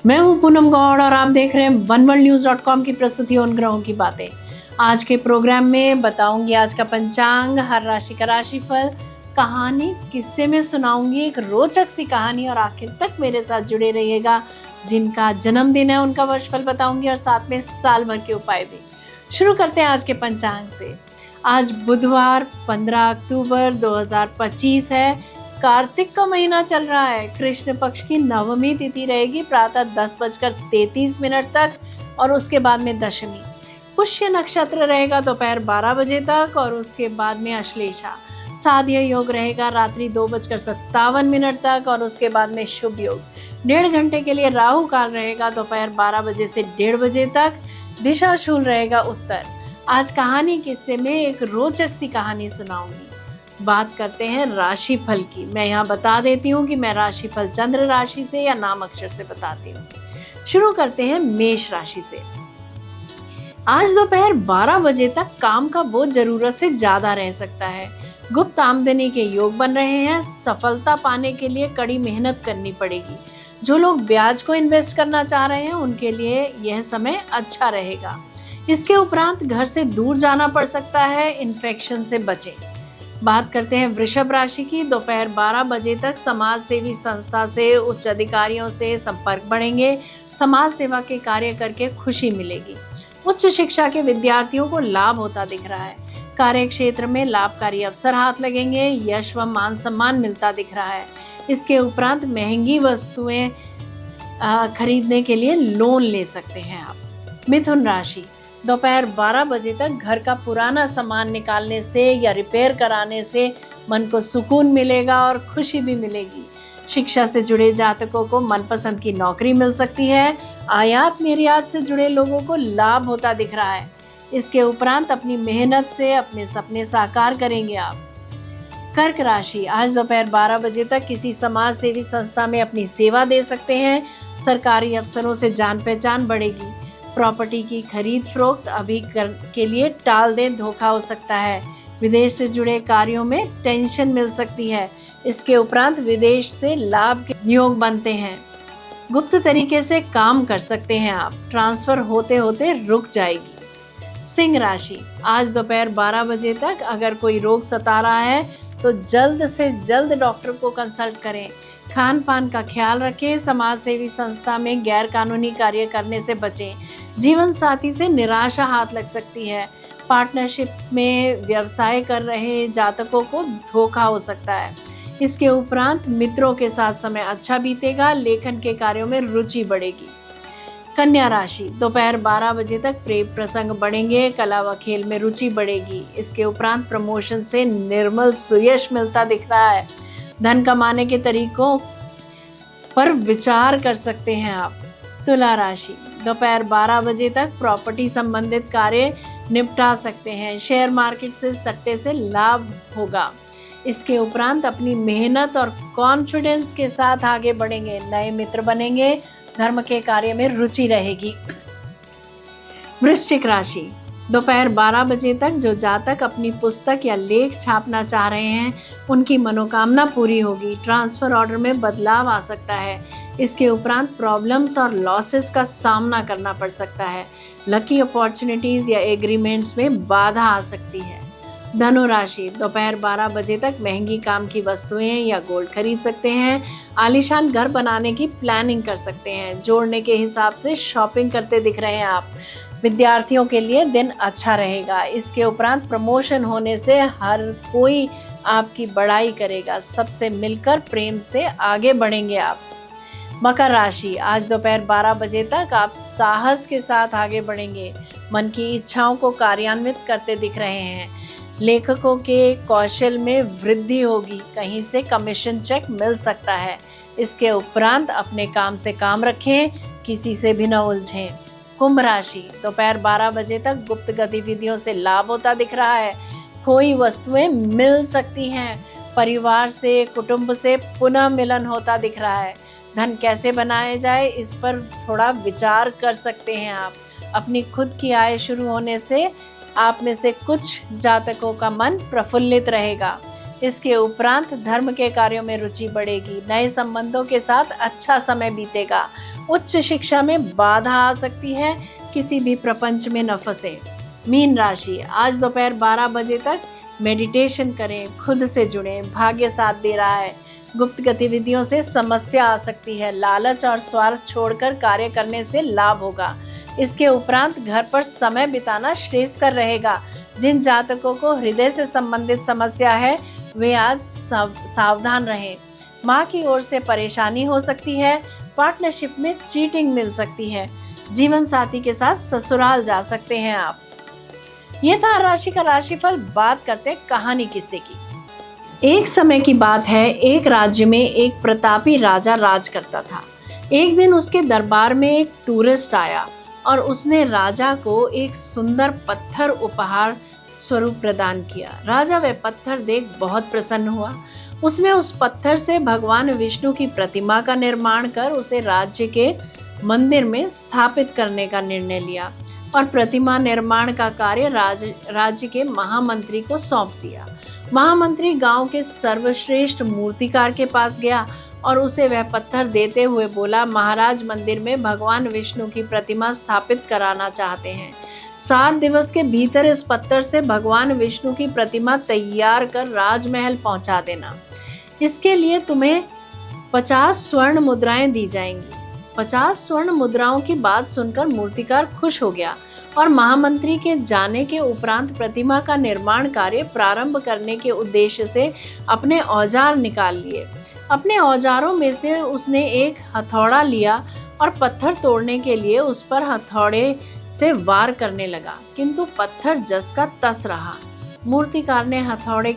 मैं हूं पूनम गौड़ और आप देख रहे हैं oneworldnews.com की प्रस्तुति उन ग्रहों की बातें। आज के प्रोग्राम में बताऊंगी आज का पंचांग, हर राशि का राशिफल, कहानी, किस्से में सुनाऊंगी एक रोचक सी कहानी और आखिर तक मेरे साथ जुड़े रहिएगा। जिनका जन्मदिन है उनका वर्षफल बताऊंगी और साथ में साल भर के उपाय भी। शुरू करते हैं आज के पंचांग से। आज बुधवार 15 अक्टूबर 2025 है। कार्तिक का महीना चल रहा है। कृष्ण पक्ष की नवमी तिथि रहेगी प्रातः 10:33 तक और उसके बाद में दशमी। पुष्य नक्षत्र रहेगा दोपहर 12 बजे तक और उसके बाद में अश्लेषा। साध्य योग रहेगा रात्रि 2:57 तक और उसके बाद में शुभ योग। 1.5 घंटे के लिए राहु काल रहेगा दोपहर 12 बजे से 1:30 बजे तक। दिशा शूल रहेगा उत्तर। आज कहानी किस्से में एक रोचक सी कहानी सुनाऊंगी। बात करते हैं राशिफल की। मैं यहाँ बता देती हूँ कि मैं राशिफल चंद्र राशि से या नाम अक्षर से बताती हूँ। शुरू करते हैं मेष राशि से। आज दोपहर 12 बजे तक काम का बोझ जरूरत से ज्यादा रह सकता है। गुप्त आमदनी के योग बन रहे हैं। सफलता पाने के लिए कड़ी मेहनत करनी पड़ेगी। जो लोग ब्याज को इन्वेस्ट करना चाह रहे हैं उनके लिए यह समय अच्छा रहेगा। इसके उपरांत घर से दूर जाना पड़ सकता है। इन्फेक्शन से बचें। बात करते हैं वृषभ राशि की। दोपहर 12 बजे तक समाज सेवी संस्था से उच्च अधिकारियों से संपर्क बढ़ेंगे। समाज सेवा के कार्य करके खुशी मिलेगी। उच्च शिक्षा के विद्यार्थियों को लाभ होता दिख रहा है। कार्य क्षेत्र में लाभकारी अवसर हाथ लगेंगे। यश व मान सम्मान मिलता दिख रहा है। इसके उपरांत महंगी वस्तुएं खरीदने के लिए लोन ले सकते हैं आप। मिथुन राशि। दोपहर 12 बजे तक घर का पुराना सामान निकालने से या रिपेयर कराने से मन को सुकून मिलेगा और खुशी भी मिलेगी। शिक्षा से जुड़े जातकों को मनपसंद की नौकरी मिल सकती है। आयात निर्यात से जुड़े लोगों को लाभ होता दिख रहा है। इसके उपरांत अपनी मेहनत से अपने सपने साकार करेंगे आप। कर्क राशि। आज दोपहर 12 बजे तक किसी समाज सेवी संस्था में अपनी सेवा दे सकते हैं। सरकारी अफसरों से जान पहचान बढ़ेगी। प्रॉपर्टी की खरीद फरोख्त अभी के लिए टाल दें, धोखा हो सकता है। विदेश से जुड़े कार्यों में टेंशन मिल सकती है। इसके उपरांत विदेश से लाभ के योग बनते हैं। गुप्त तरीके से काम कर सकते हैं आप। ट्रांसफर होते होते रुक जाएगी। सिंह राशि। आज दोपहर 12 बजे तक अगर कोई रोग सता रहा है तो जल्द से जल्द डॉक्टर को कंसल्ट करें। खान पान का ख्याल रखें। समाज सेवी संस्था में गैर कानूनी कार्य करने से बचें। जीवन साथी से निराशा हाथ लग सकती है। पार्टनरशिप में व्यवसाय कर रहे जातकों को धोखा हो सकता है। इसके उपरांत मित्रों के साथ समय अच्छा बीतेगा। लेखन के कार्यों में रुचि बढ़ेगी। कन्या राशि। दोपहर 12 बजे तक प्रेम प्रसंग बढ़ेंगे। कला व खेल में रुचि बढ़ेगी। इसके उपरांत प्रमोशन से निर्मल सुयश मिलता दिख रहा है। धन कमाने के तरीकों पर विचार कर सकते हैं आप। तुला राशि। दोपहर 12 बजे तक प्रॉपर्टी संबंधित कार्य निपटा सकते हैं। शेयर मार्केट से सट्टे से लाभ होगा। इसके उपरांत अपनी मेहनत और कॉन्फिडेंस के साथ आगे बढ़ेंगे। नए मित्र बनेंगे। धर्म के कार्य में रुचि रहेगी। वृश्चिक राशि। दोपहर 12 बजे तक जो जातक अपनी पुस्तक या लेख छापना चाह रहे हैं उनकी मनोकामना पूरी होगी। ट्रांसफर ऑर्डर में बदलाव आ सकता है। इसके उपरांत प्रॉब्लम्स और लॉसेस का सामना करना पड़ सकता है। लकी अपॉर्चुनिटीज या एग्रीमेंट्स में बाधा आ सकती है। धनु राशि। दोपहर 12 बजे तक महंगी काम की वस्तुएं या गोल्ड खरीद सकते हैं। आलीशान घर बनाने की प्लानिंग कर सकते हैं। जोड़ने के हिसाब से शॉपिंग करते दिख रहे हैं आप। विद्यार्थियों के लिए दिन अच्छा रहेगा। इसके उपरांत प्रमोशन होने से हर कोई आपकी बड़ाई करेगा। सबसे मिलकर प्रेम से आगे बढ़ेंगे आप। मकर राशि। आज दोपहर 12 बजे तक आप साहस के साथ आगे बढ़ेंगे। मन की इच्छाओं को कार्यान्वित करते दिख रहे हैं। लेखकों के कौशल में वृद्धि होगी। कहीं से कमीशन चेक मिल सकता है। इसके उपरांत अपने काम से काम रखें। किसी से भी न उलझें। कुंभ राशि। दोपहर 12 बजे तक गुप्त गतिविधियों से लाभ होता दिख रहा है। कोई वस्तुएं मिल सकती हैं। परिवार से, कुटुंब से पुनः मिलन होता दिख रहा है। धन कैसे बनाया जाए इस पर थोड़ा विचार कर सकते हैं आप। अपनी खुद की आय शुरू होने से आप में से कुछ जातकों का मन प्रफुल्लित रहेगा। इसके उपरांत धर्म के कार्यों में रुचि बढ़ेगी। नए संबंधों के साथ अच्छा समय बीतेगा। उच्च शिक्षा में बाधा आ सकती है, किसी भी प्रपंच में न फंसे। मीन राशि, आज दोपहर 12 बजे तक मेडिटेशन करें, खुद से जुड़ें, भाग्य साथ दे रहा है। गुप्त गतिविधियों से समस्या आ सकती है, लालच और स्वार्थ छोड़कर कार्य करने से लाभ होगा। इसके उपरांत घर पर समय बिताना श्रेयस्कर रहेगा। जिन जातकों को हृदय से संबंधित समस्या है वे आज सावधान रहें। माँ की ओर से परेशानी हो सकती है, पार्टनरशिप में चीटिंग मिल सकती है, जीवन साथी के साथ ससुराल जा सकते हैं आप। ये था राशि का राशिफल। बात करते हैं कहानी किस्से की। एक समय की बात है, एक राज्य में एक प्रतापी राजा राज करता था। एक दिन उसके दरबार में एक टूरिस्ट आया और उसने राजा को एक सुंदर पत्थर उपहार स्वरूप प्रदान किया। राजा वह पत्थर देख बहुत प्रसन्न हुआ। उसने उस पत्थर से भगवान विष्णु की प्रतिमा का निर्माण कर उसे राज्य के मंदिर में स्थापित करने का निर्णय लिया और प्रतिमा निर्माण का कार्य राज्य के महामंत्री को सौंप दिया। महामंत्री गांव के सर्वश्रेष्ठ मूर्तिकार के पास गया और उसे वह पत्थर देते हुए बोला, महाराज मंदिर में भगवान विष्णु की प्रतिमा स्थापित कराना चाहते हैं। 7 दिवस के भीतर इस पत्थर से भगवान विष्णु की प्रतिमा तैयार कर राजमहल पहुंचा देना। इसके लिए तुम्हें 50 स्वर्ण मुद्राएं दी जाएंगी। 50 स्वर्ण मुद्राओं की बात सुनकर मूर्तिकार खुश हो गया और महामंत्री के जाने के उपरांत प्रतिमा का निर्माण कार्य प्रारंभ करने के उद्देश्य से अपने औजार निकाल लिए। अपने औजारों में से उसने एक हथौड़ा लिया और पत्थर तोड़ने के लिए उस पर हथौड़े से वार करने लगा, किंतु पत्थर जस का तस रहा। मूर्तिकार ने हथौड़े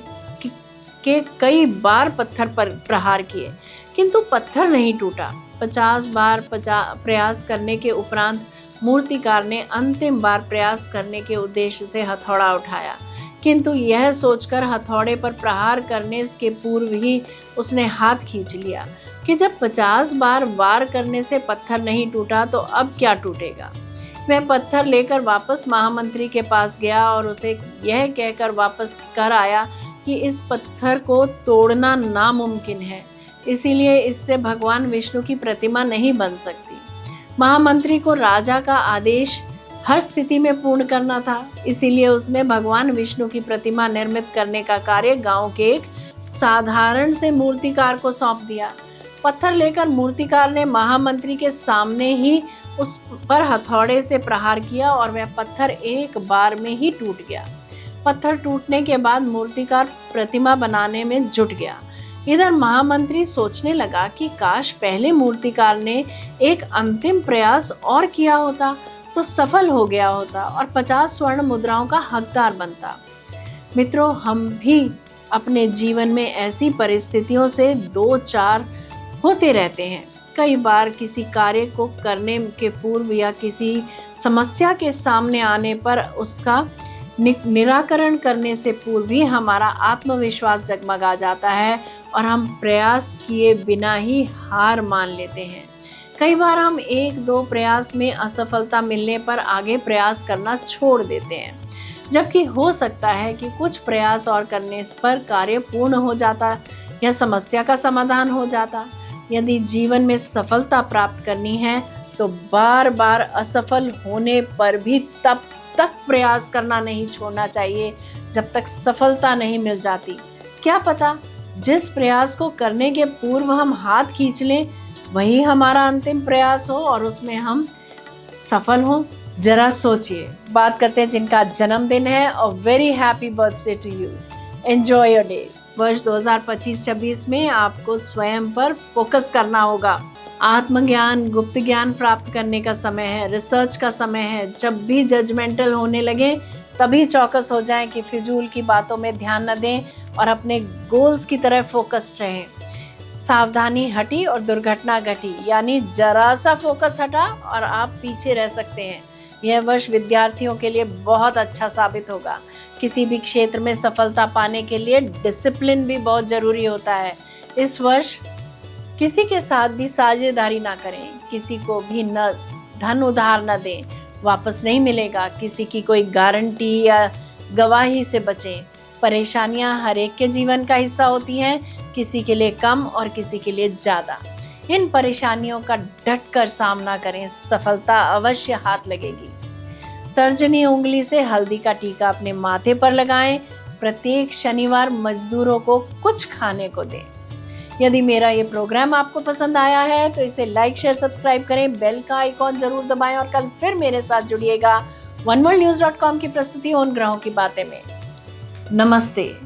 के कई बार पत्थर पर प्रहार किए, किंतु पत्थर नहीं टूटा। 50 बार प्रयास करने के उपरांत मूर्तिकार ने अंतिम बार प्रयास करने के उद्देश्य से हथौड़ा उठाया, किंतु यह सोचकर हथौड़े पर प्रहार करने के पूर्व ही उसने हाथ खींच लिया कि जब 50 बार वार करने से पत्थर नहीं टूटा तो अब क्या टूटेगा। वह पत्थर लेकर वापस महामंत्री के पास गया और उसे यह कहकर वापस कर आया कि इस पत्थर को तोड़ना नामुमकिन है, इसीलिए इससे भगवान विष्णु की प्रतिमा नहीं बन सकती। महामंत्री को राजा का आदेश हर स्थिति में पूर्ण करना था, इसीलिए उसने भगवान विष्णु की प्रतिमा निर्मित करने का कार्य गांव के एक साधारण से मूर्तिकार को सौंप दिया। पत्थर लेकर मूर्तिकार ने महामंत्री के सामने ही उस पर हथौड़े से प्रहार किया और वह पत्थर एक बार में ही टूट गया। पत्थर टूटने के बाद मूर्तिकार प्रतिमा बनाने में जुट गया। इधर महामंत्री सोचने लगा कि काश पहले मूर्तिकार ने एक अंतिम प्रयास और किया होता तो सफल हो गया होता और 50 स्वर्ण मुद्राओं का हकदार बनता। मित्रों, हम भी अपने जीवन में ऐसी परिस्थितियों से 2-4 होते रहते हैं। कई बार किसी कार्य को करने के पूर्व या किसी समस्या के सामने आने पर उसका निराकरण करने से पूर्व भी हमारा आत्मविश्वास डगमगा जाता है और हम प्रयास किए बिना ही हार मान लेते हैं। कई बार हम 1-2 प्रयास में असफलता मिलने पर आगे प्रयास करना छोड़ देते हैं, जबकि हो सकता है कि कुछ प्रयास और करने पर कार्य पूर्ण हो जाता या समस्या का समाधान हो जाता। यदि जीवन में सफलता प्राप्त करनी है तो बार बार असफल होने पर भी तब तक प्रयास करना नहीं छोड़ना चाहिए जब तक सफलता नहीं मिल जाती। क्या पता जिस प्रयास को करने के पूर्व हम हाथ खींच लें वही हमारा अंतिम प्रयास हो और उसमें हम सफल हों। जरा सोचिए। बात करते हैं जिनका जन्मदिन है और very happy birthday to you. Enjoy your day. वर्ष 2025-26 में आपको स्वयं पर फोकस करना होगा। आत्मज्ञान, गुप्त ज्ञान प्राप्त करने का समय है, रिसर्च का समय है। जब भी जजमेंटल होने लगे तभी चौकस हो जाएं कि फिजूल की बातों में ध्यान न दें और अपने गोल्स की तरफ फोकस्ड रहें। सावधानी हटी और दुर्घटना घटी, यानी जरा सा फोकस हटा और आप पीछे रह सकते हैं। यह वर्ष विद्यार्थियों के लिए बहुत अच्छा साबित होगा। किसी भी क्षेत्र में सफलता पाने के लिए डिसिप्लिन भी बहुत ज़रूरी होता है। इस वर्ष किसी के साथ भी साझेदारी ना करें, किसी को भी न धन उधार न दें, वापस नहीं मिलेगा। किसी की कोई गारंटी या गवाही से बचें। परेशानियां हर एक के जीवन का हिस्सा होती हैं, किसी के लिए कम और किसी के लिए ज़्यादा। इन परेशानियों का डटकर सामना करें, सफलता अवश्य हाथ लगेगी। तर्जनी उंगली से हल्दी का टीका अपने माथे पर लगाएं। प्रत्येक शनिवार मजदूरों को कुछ खाने को दें। यदि मेरा ये प्रोग्राम आपको पसंद आया है तो इसे लाइक, शेयर, सब्सक्राइब करें, बेल का आइकॉन जरूर दबाएं और कल फिर मेरे साथ जुड़िएगा oneworldnews.com की प्रस्तुति उन ग्रहों की बातें में। नमस्ते।